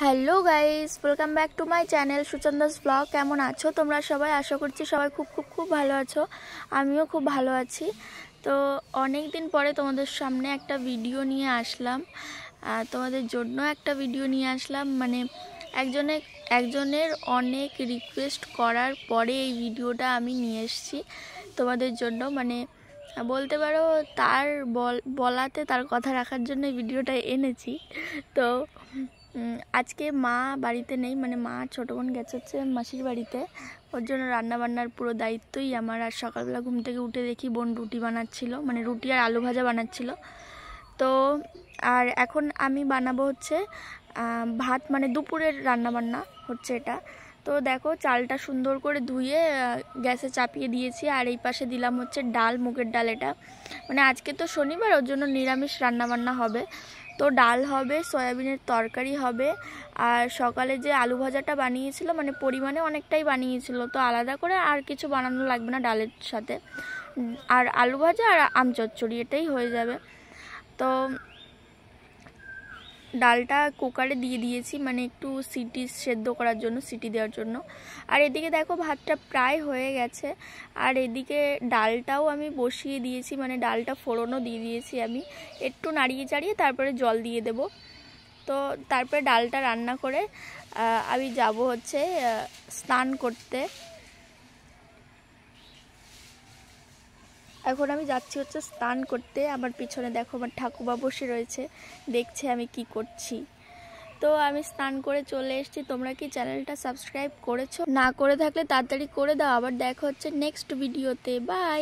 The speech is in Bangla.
Hello guys, welcome back to my channel Suchanda's blog. কেমন আছো তোমরা সবাই? আশা করছি সবাই খুব খুব খুব ভালো আছো। আমিও খুব ভালো আছি। তো অনেক দিন পরে তোমাদের সামনে একটা ভিডিও নিয়ে আসলাম, তোমাদের জন্য একটা ভিডিও নিয়ে আসলাম। মানে একজনের অনেক রিকোয়েস্ট করার পরে এই ভিডিওটা আমি নিয়ে এসেছি তোমাদের জন্য। মানে বলতে পারো তার বলাতে তার কথা রাখার জন্য এই ভিডিওটা এনেছি। তো আজকে মা বাড়িতে নেই, মানে মা ছোটো বোন গেছে হচ্ছে মাসির বাড়িতে, ওর জন্য রান্নাবান্নার পুরো দায়িত্বই আমার। আর সকালবেলা ঘুম থেকে উঠে দেখি বোন রুটি বানাচ্ছিল, মানে রুটি আর আলু ভাজা বানাচ্ছিল। তো আর এখন আমি বানাবো হচ্ছে ভাত, মানে দুপুরের রান্নাবান্না হচ্ছে এটা। তো দেখো চালটা সুন্দর করে ধুয়ে গ্যাসে চাপিয়ে দিয়েছি, আর এই পাশে দিলাম হচ্ছে ডাল, মুগের ডাল। এটা মানে আজকে তো শনিবার, ওর জন্য নিরামিষ রান্নাবান্না হবে। তো ডাল হবে, সয়াবিনের তরকারি হবে, আর সকালে যে আলু ভাজাটা বানিয়েছিল, মানে পরিমাণে অনেকটাই বানিয়েছিল, তো আলাদা করে আর কিছু বানানো লাগবে না ডালের সাথে। আর আলু ভাজা আর আম চচ্চড়ি, এটাই হয়ে যাবে। তো ডালটা কুকারে দিয়ে দিয়েছি, মানে একটু সিটি সেদ্ধ করার জন্য, সিটি দেওয়ার জন্য। আর এদিকে দেখো ভাতটা প্রায় হয়ে গেছে, আর এদিকে ডালটাও আমি বসিয়ে দিয়েছি, মানে ডালটা ফোড়নও দিয়ে দিয়েছি আমি। একটু নাড়িয়ে চাড়িয়ে তারপরে জল দিয়ে দেব। তো তারপরে ডালটা রান্না করে আমি যাব হচ্ছে স্নান করতে। এখন আমি যাচ্ছি হচ্ছে স্নান করতে। আমার পিছনে দেখো আমার ঠাকুমা বসে রয়েছে, দেখছে আমি কি করছি। তো আমি স্নান করে চলে এসেছি। তোমরা কি চ্যানেলটা সাবস্ক্রাইব করেছো? না করে থাকলে তাড়াতাড়ি করে দাও। আবার দেখা হচ্ছে নেক্সট ভিডিওতে। বাই।